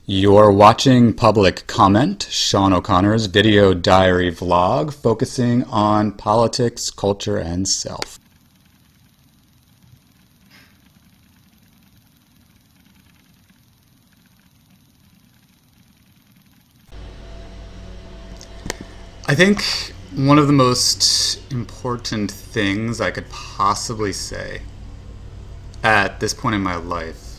You're watching Public Comment, Sean O'Connor's video diary vlog focusing on politics, culture, and self. I think one of the most important things I could possibly say at this point in my life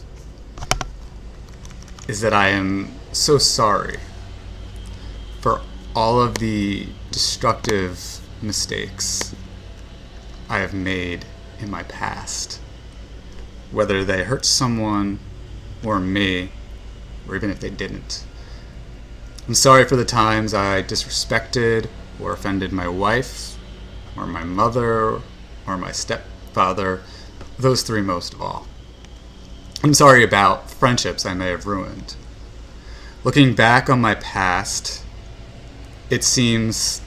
is that I am so sorry for all of the destructive mistakes I have made in my past, whether they hurt someone or me, or even if they didn't. I'm sorry for the times I disrespected or offended my wife, or my mother, or my stepfather, those three most of all. I'm sorry about friendships I may have ruined. Looking back on my past, it seems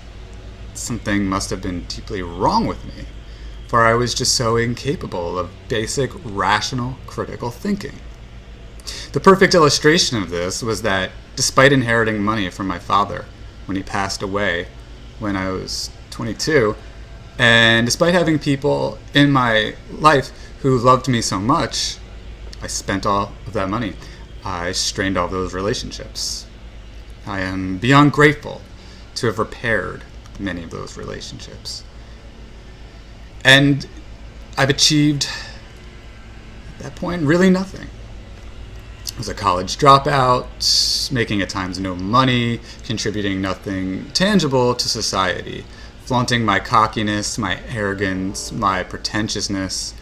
something must have been deeply wrong with me, for I was just so incapable of basic, rational, critical thinking. The perfect illustration of this was that despite inheriting money from my father when he passed away when I was 22, and despite having people in my life who loved me so much, I spent all of that money. I strained all those relationships. I am beyond grateful to have repaired many of those relationships. And I've achieved, at that point, really nothing. I was a college dropout, making at times no money, contributing nothing tangible to society, flaunting my cockiness, my arrogance, my pretentiousness,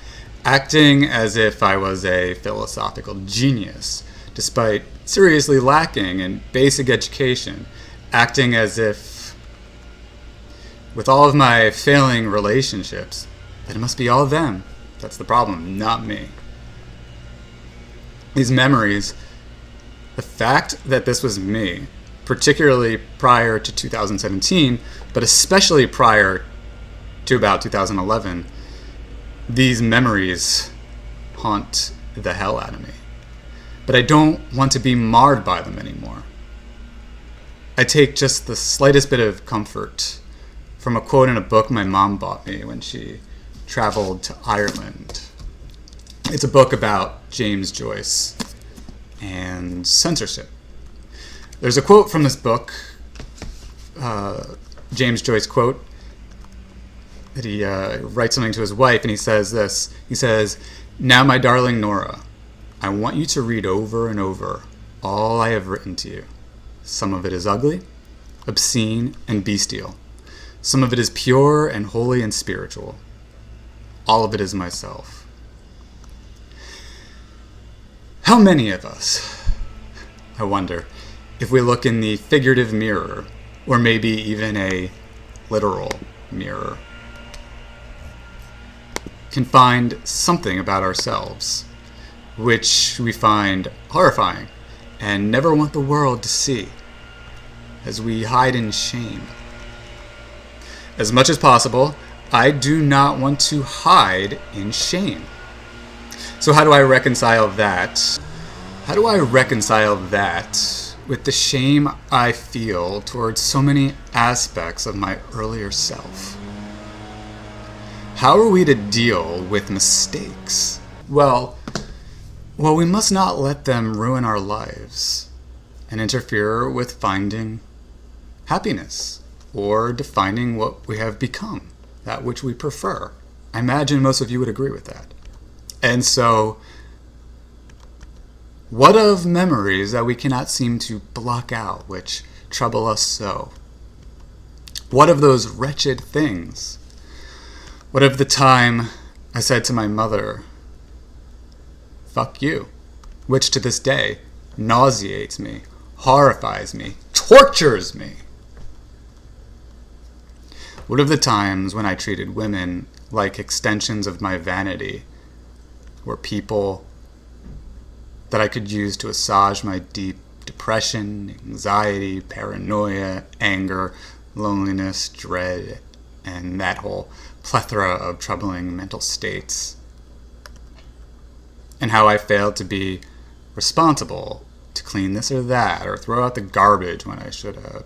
acting as if I was a philosophical genius, despite seriously lacking in basic education, acting as if, with all of my failing relationships, that it must be all them. That's the problem, not me. These memories, the fact that this was me, particularly prior to 2017, but especially prior to about 2011, these memories haunt the hell out of me. But I don't want to be marred by them anymore. I take just the slightest bit of comfort from a quote in a book my mom bought me when she traveled to Ireland. It's a book about James Joyce and censorship. There's a quote from this book, James Joyce quote, that he writes something to his wife, and he says this. He says, "Now, my darling Nora, I want you to read over and over all I have written to you. Some of it is ugly, obscene, and bestial. Some of it is pure and holy and spiritual. All of it is myself." How many of us, I wonder, if we look in the figurative mirror, or maybe even a literal mirror, can find something about ourselves which we find horrifying and never want the world to see, as we hide in shame. As much as possible, I do not want to hide in shame. So how do I reconcile that? How do I reconcile that with the shame I feel towards so many aspects of my earlier self? How are we to deal with mistakes? Well, we must not let them ruin our lives and interfere with finding happiness or defining what we have become, that which we prefer. I imagine most of you would agree with that. And so, what of memories that we cannot seem to block out, which trouble us so? What of those wretched things? What of the time I said to my mother, "Fuck you," which to this day nauseates me, horrifies me, tortures me? What of the times when I treated women like extensions of my vanity, or people that I could use to assuage my deep depression, anxiety, paranoia, anger, loneliness, dread, and that whole plethora of troubling mental states? And how I failed to be responsible to clean this or that, or throw out the garbage when I should have.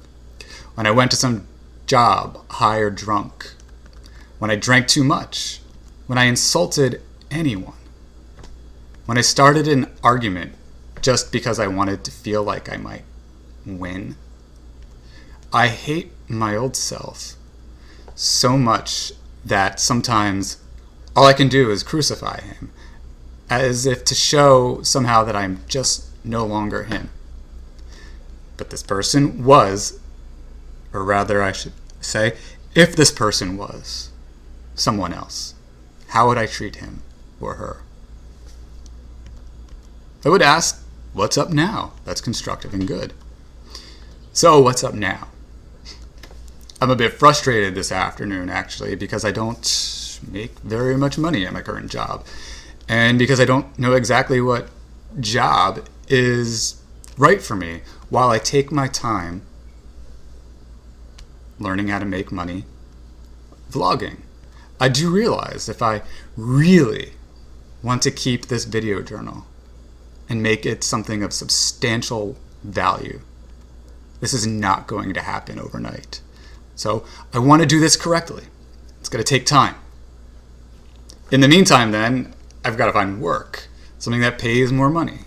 When I went to some job, high or drunk. When I drank too much. When I insulted anyone. When I started an argument just because I wanted to feel like I might win. I hate my old self so much that sometimes all I can do is crucify him, as if to show somehow that I'm just no longer him. But this person was, or rather I should say, if this person was someone else, how would I treat him or her? I would ask, what's up now? That's constructive and good. So what's up now? I'm a bit frustrated this afternoon, actually, because I don't make very much money at my current job. And because I don't know exactly what job is right for me while I take my time learning how to make money vlogging. I do realize if I really want to keep this video journal and make it something of substantial value, this is not going to happen overnight. So I want to do this correctly. It's going to take time. In the meantime, then, I've got to find work, something that pays more money.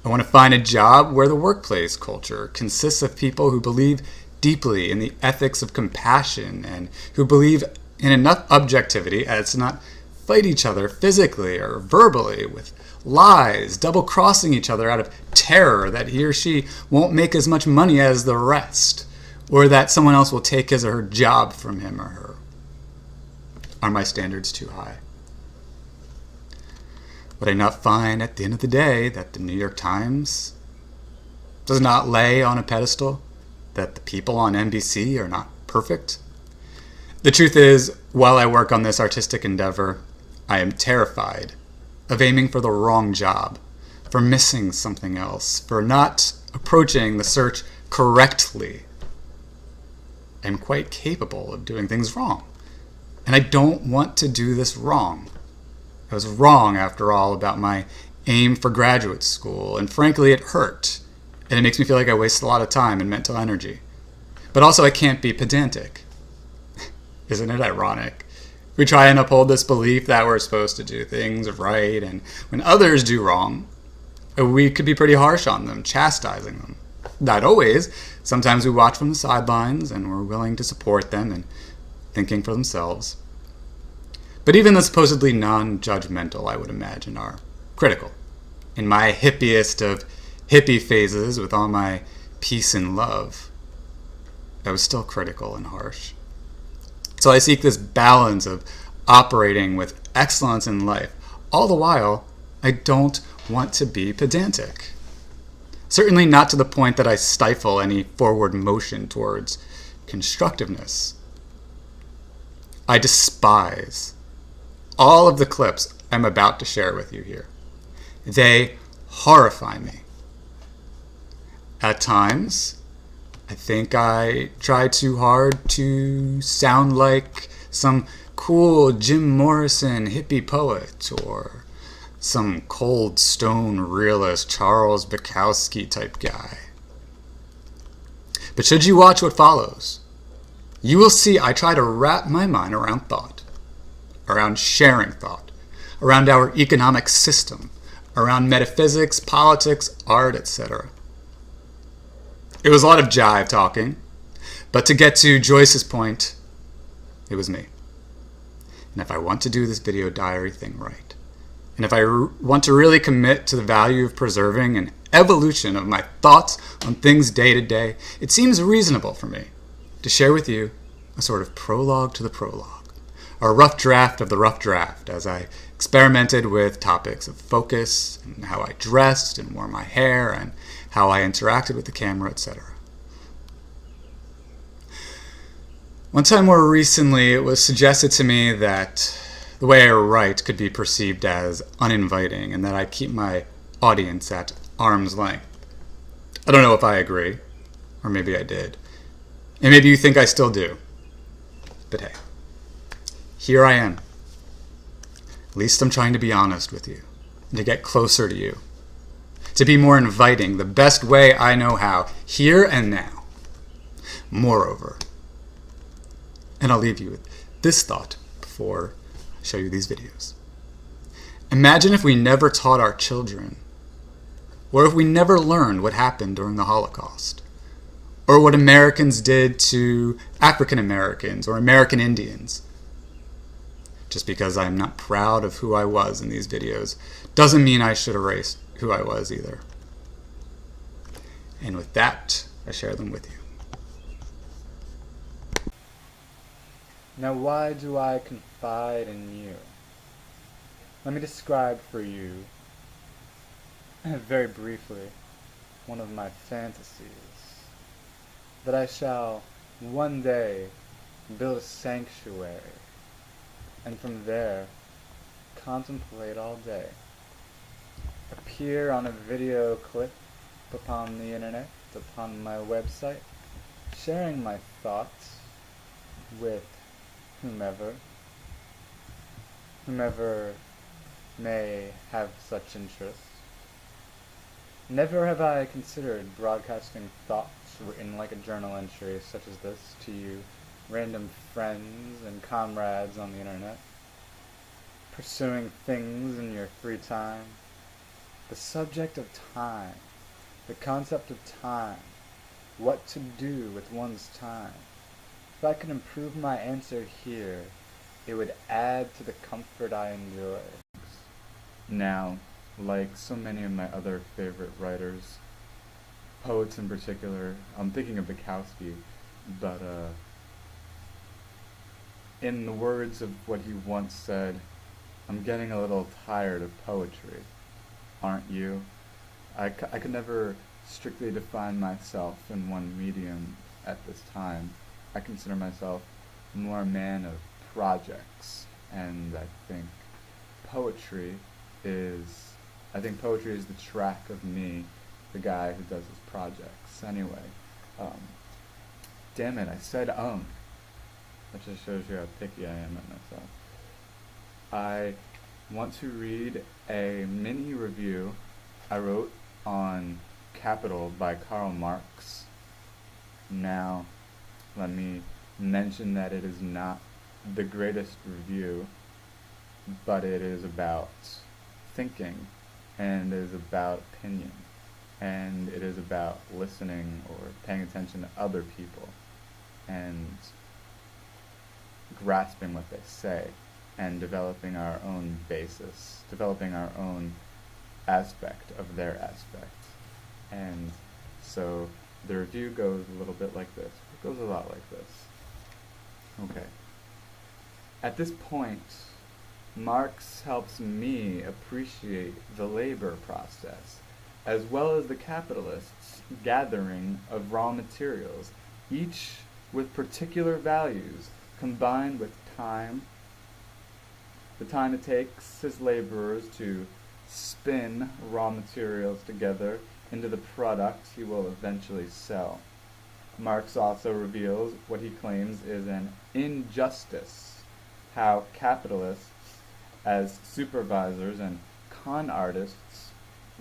I want to find a job where the workplace culture consists of people who believe deeply in the ethics of compassion and who believe in enough objectivity as to not fight each other physically or verbally with lies, double-crossing each other out of terror that he or she won't make as much money as the rest, or that someone else will take his or her job from him or her. Are my standards too high? Would I not find at the end of the day that the New York Times does not lay on a pedestal that the people on NBC are not perfect? The truth is, while I work on this artistic endeavor, I am terrified of aiming for the wrong job, for missing something else, for not approaching the search correctly. I'm quite capable of doing things wrong, and I don't want to do this wrong. I was wrong, after all, about my aim for graduate school, and frankly, it hurt, and it makes me feel like I wasted a lot of time and mental energy. But also, I can't be pedantic. Isn't it ironic? We try and uphold this belief that we're supposed to do things right, and when others do wrong, we could be pretty harsh on them, chastising them. Not always. Sometimes we watch from the sidelines, and we're willing to support them and thinking for themselves. But even the supposedly non-judgmental, I would imagine, are critical. In my hippiest of hippie phases, with all my peace and love, I was still critical and harsh. So I seek this balance of operating with excellence in life. All the while, I don't want to be pedantic. Certainly not to the point that I stifle any forward motion towards constructiveness. I despise all of the clips I'm about to share with you here. They horrify me. At times, I think I try too hard to sound like some cool Jim Morrison hippie poet or some cold stone realist Charles Bukowski type guy. But should you watch what follows, you will see I try to wrap my mind around thought, around sharing thought, around our economic system, around metaphysics, politics, art, etc. It was a lot of jive talking, but to get to Joyce's point, it was me. And if I want to do this video diary thing right, and if I want to really commit to the value of preserving an evolution of my thoughts on things day to day, it seems reasonable for me to share with you a sort of prologue to the prologue, a rough draft of the rough draft as I experimented with topics of focus, and how I dressed and wore my hair, and how I interacted with the camera, etc. One time more recently, it was suggested to me that the way I write could be perceived as uninviting and that I keep my audience at arm's length. I don't know if I agree, or maybe I did. And maybe you think I still do. But hey, here I am. At least I'm trying to be honest with you and to get closer to you. to be more inviting, the best way I know how, here and now. Moreover, and I'll leave you with this thought before I show you these videos. Imagine if we never taught our children, or if we never learned what happened during the Holocaust, or what Americans did to African Americans or American Indians. Just because I'm not proud of who I was in these videos doesn't mean I should erase who I was either. And with that, I share them with you. Now why do I confide in you? Let me describe for you, very briefly, one of my fantasies. That I shall one day build a sanctuary, and from there contemplate all day. Appear on a video clip upon the internet, upon my website, sharing my thoughts with whomever may have such interest. Never have I considered broadcasting thoughts written like a journal entry such as this to you, random friends and comrades on the internet, pursuing things in your free time. The subject of time, the concept of time, what to do with one's time. If I could improve my answer here, it would add to the comfort I enjoy. Now, like so many of my other favorite writers, poets in particular, I'm thinking of Bukowski, but in the words of what he once said, I'm getting a little tired of poetry. Aren't you? I could never strictly define myself in one medium at this time. I consider myself more a man of projects, and I think poetry is the track of me, the guy who does his projects. Anyway, damn it, I said That just shows you how picky I am at myself. I want to read a mini review I wrote on Capital by Karl Marx. Now, let me mention that it is not the greatest review, but it is about thinking, and it is about opinion, and it is about listening or paying attention to other people and grasping what they say and developing our own basis, developing our own aspect of their aspect. And so the review goes a little bit like this. It goes a lot like this. Okay. At this point, Marx helps me appreciate the labor process, as well as the capitalists' gathering of raw materials, each with particular values, combined with time, the time it takes his laborers to spin raw materials together into the products he will eventually sell. Marx also reveals what he claims is an injustice, how capitalists, as supervisors and con artists,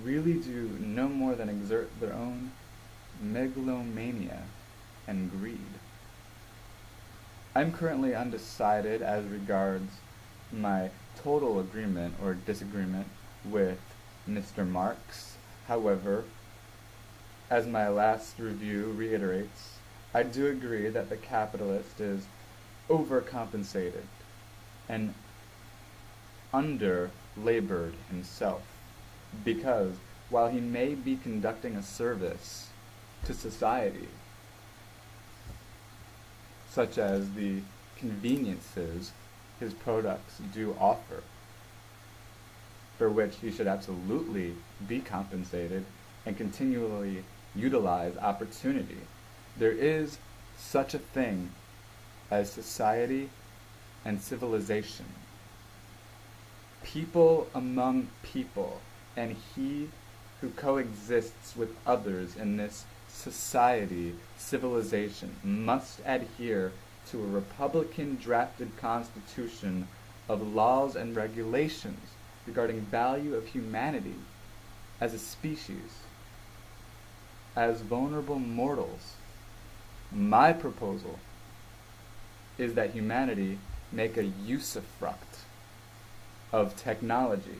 really do no more than exert their own megalomania and greed. I'm currently undecided as regards my total agreement or disagreement with Mr. Marx. However, as my last review reiterates, I do agree that the capitalist is overcompensated and under-labored himself, because while he may be conducting a service to society, such as the conveniences his products do offer, for which he should absolutely be compensated and continually utilize opportunity, there is such a thing as society and civilization. People among people, and he who coexists with others in this society, civilization, must adhere to a Republican-drafted constitution of laws and regulations regarding value of humanity, as a species, as vulnerable mortals, my proposal is that humanity make a usufruct of technology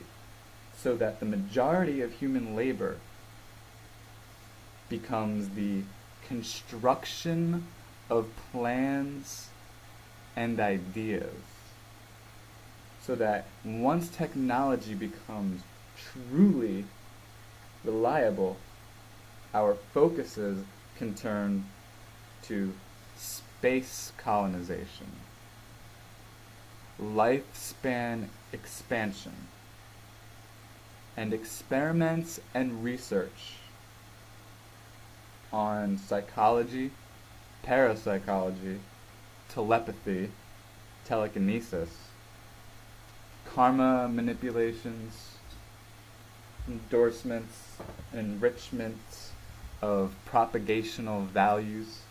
so that the majority of human labor becomes the construction of plans and ideas, so that once technology becomes truly reliable, our focuses can turn to space colonization, lifespan expansion, and experiments and research on psychology, parapsychology, telepathy, telekinesis, karma manipulations, endorsements, enrichment of propagational values,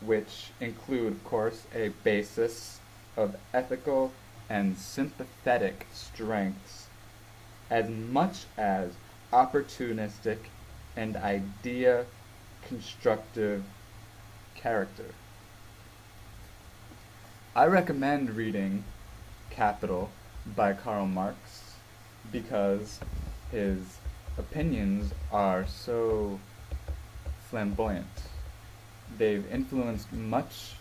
which include, of course, a basis of ethical and sympathetic strengths, as much as opportunistic and idea-constructive character. I recommend reading Capital by Karl Marx because his opinions are so flamboyant. They've influenced much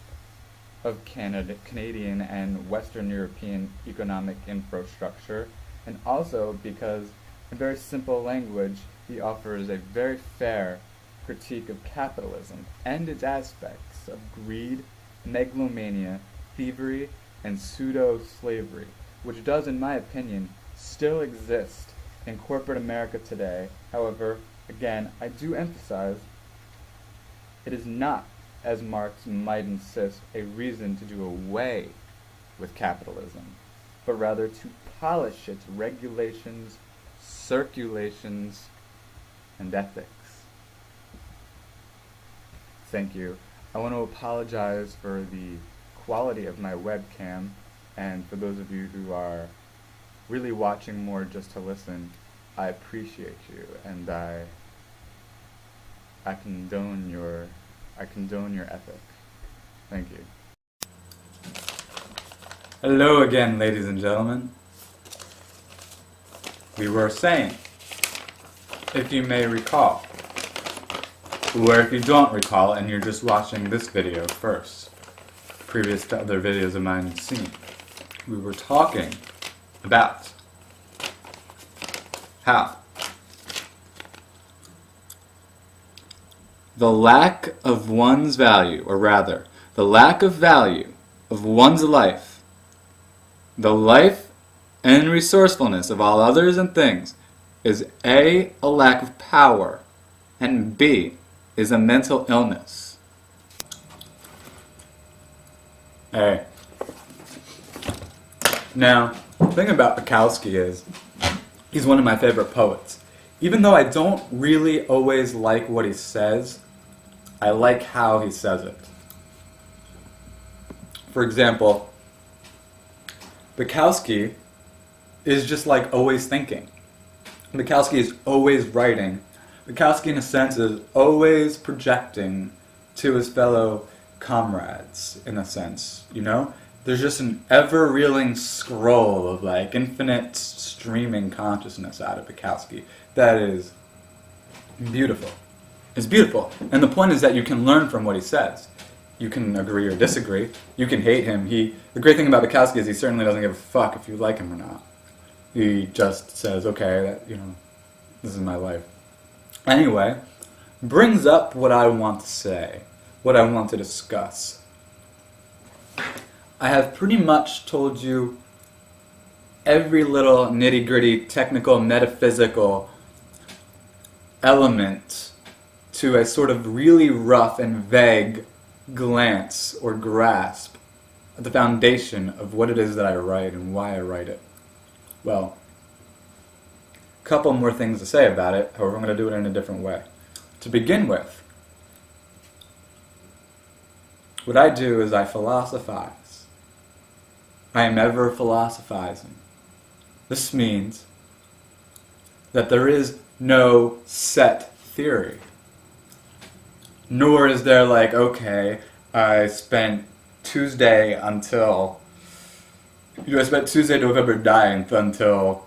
of Canadian and Western European economic infrastructure, and also because, in very simple language, he offers a very fair critique of capitalism and its aspects of greed, megalomania, thievery, and pseudo-slavery, which does, in my opinion, still exist in corporate America today. However, again, I do emphasize it is not, as Marx might insist, a reason to do away with capitalism, but rather to polish its regulations, circulations, and ethics. Thank you. I want to apologize for the quality of my webcam, and for those of you who are really watching more just to listen, I appreciate you, and I condone your ethic. Thank you. Hello again, ladies and gentlemen. We were saying, if you may recall, or if you don't recall and you're just watching this video first, previous to other videos of mine you've seen, we were talking about how the lack of one's value, or rather, the lack of value of one's life, the life and resourcefulness of all others and things, is A, a lack of power, and B, is a mental illness. Hey. Now, the thing about Bukowski is, he's one of my favorite poets. Even though I don't really always like what he says, I like how he says it. For example, Bukowski is just like always thinking. Bukowski is always writing. Bukowski, in a sense, is always projecting to his fellow comrades, in a sense, you know? There's just an ever-reeling scroll of like infinite streaming consciousness out of Bukowski that is beautiful. It's beautiful. And the point is that you can learn from what he says. You can agree or disagree. You can hate him. The great thing about Bukowski is he certainly doesn't give a fuck if you like him or not. He just says, okay, this is my life. Anyway, brings up what I want to say, what I want to discuss. I have pretty much told you every little nitty-gritty, technical, metaphysical element to a sort of really rough and vague glance or grasp at the foundation of what it is that I write and why I write it. Well, a couple more things to say about it, however I'm going to do it in a different way. To begin with, what I do is I philosophize. I am ever philosophizing. This means that there is no set theory. Nor is there like, okay, I spent Tuesday, November 9th until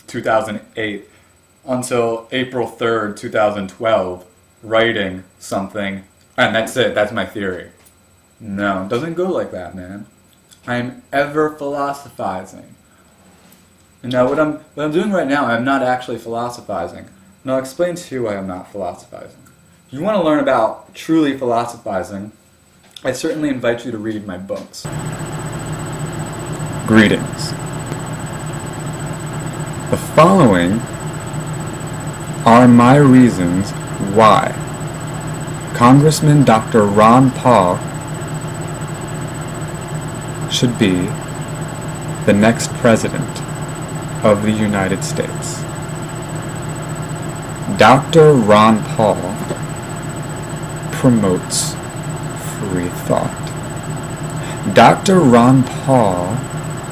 2008, until April 3rd, 2012, writing something, and that's it, that's my theory. No, it doesn't go like that, man. I'm ever philosophizing. And now what I'm doing right now, I'm not actually philosophizing. And I'll explain to you why I'm not philosophizing. If you want to learn about truly philosophizing, I certainly invite you to read my books. Greetings. The following are my reasons why Congressman Dr. Ron Paul should be the next president of the United States. Dr. Ron Paul promotes free thought. Dr. Ron Paul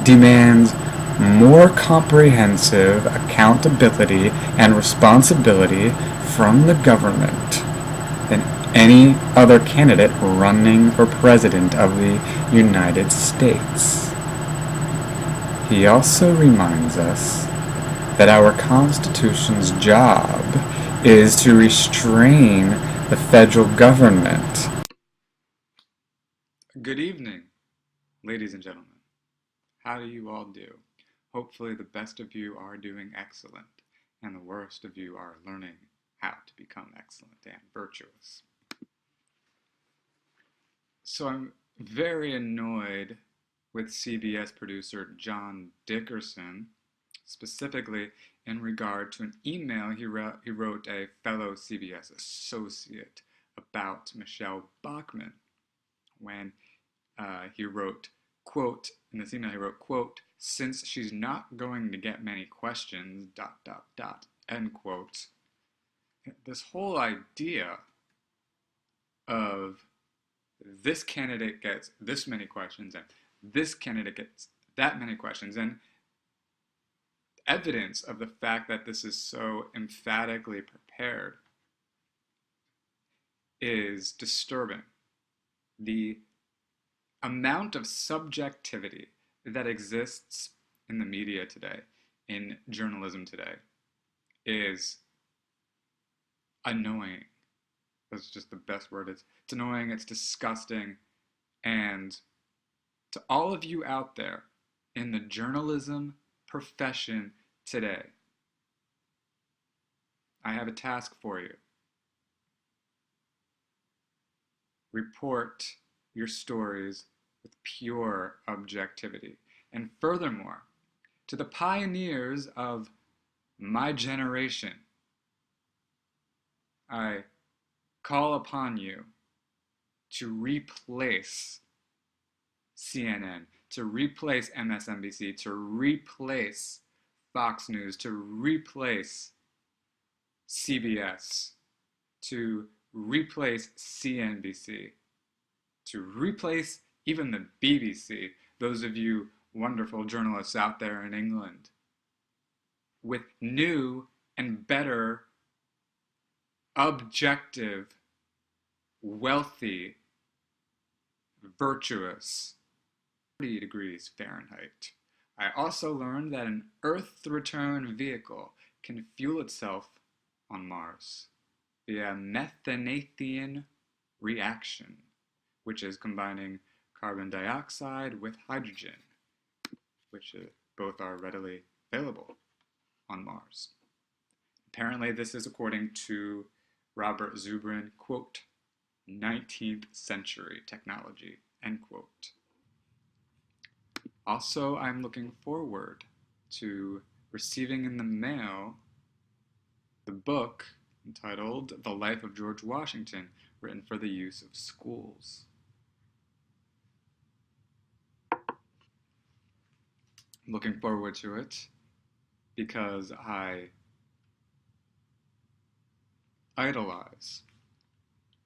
demands more comprehensive accountability and responsibility from the government than any other candidate running for president of the United States. He also reminds us that our Constitution's job is to restrain the federal government. Good evening, ladies and gentlemen. How do you all do? Hopefully the best of you are doing excellent, and the worst of you are learning how to become excellent and virtuous. So I'm very annoyed with CBS producer John Dickerson, specifically in regard to an email he wrote a fellow CBS associate about Michelle Bachmann when he wrote, quote, in this email he wrote, quote, since she's not going to get many questions, ... end quote. This whole idea of this candidate gets this many questions and this candidate gets that many questions, and evidence of the fact that this is so emphatically prepared is disturbing. The amount of subjectivity that exists in the media today, in journalism today, is annoying. That's just the best word. It's annoying, it's disgusting, and to all of you out there in the journalism profession today, I have a task for you. Report your stories with pure objectivity. And furthermore, to the pioneers of my generation, I call upon you to replace CNN, to replace MSNBC, to replace Fox News, to replace CBS, to replace CNBC, to replace even the BBC, those of you wonderful journalists out there in England, with new and better, objective, wealthy, virtuous 30 degrees Fahrenheit. I also learned that an Earth-to-return vehicle can fuel itself on Mars via methanation reaction, which is combining carbon dioxide with hydrogen, which both are readily available on Mars. Apparently this is according to Robert Zubrin, quote, 19th century technology, end quote. Also, I'm looking forward to receiving in the mail the book entitled The Life of George Washington, written for the use of schools. I'm looking forward to it because I idolize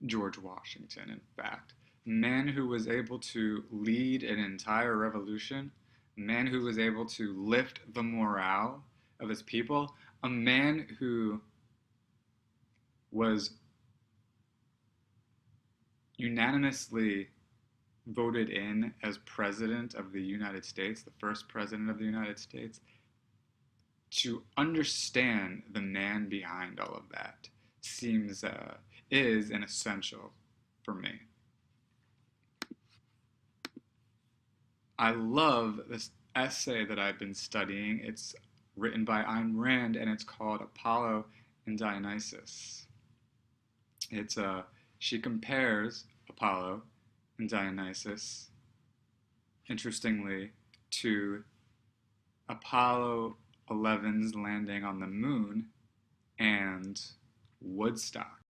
George Washington, in fact. A man who was able to lead an entire revolution, a man who was able to lift the morale of his people, a man who was unanimously voted in as president of the United States, the first president of the United States, to understand the man behind all of that seems is an essential for me. I love this essay that I've been studying. It's written by Ayn Rand, and it's called Apollo and Dionysus. She compares Apollo and Dionysus, interestingly, to Apollo 11's landing on the moon and Woodstock.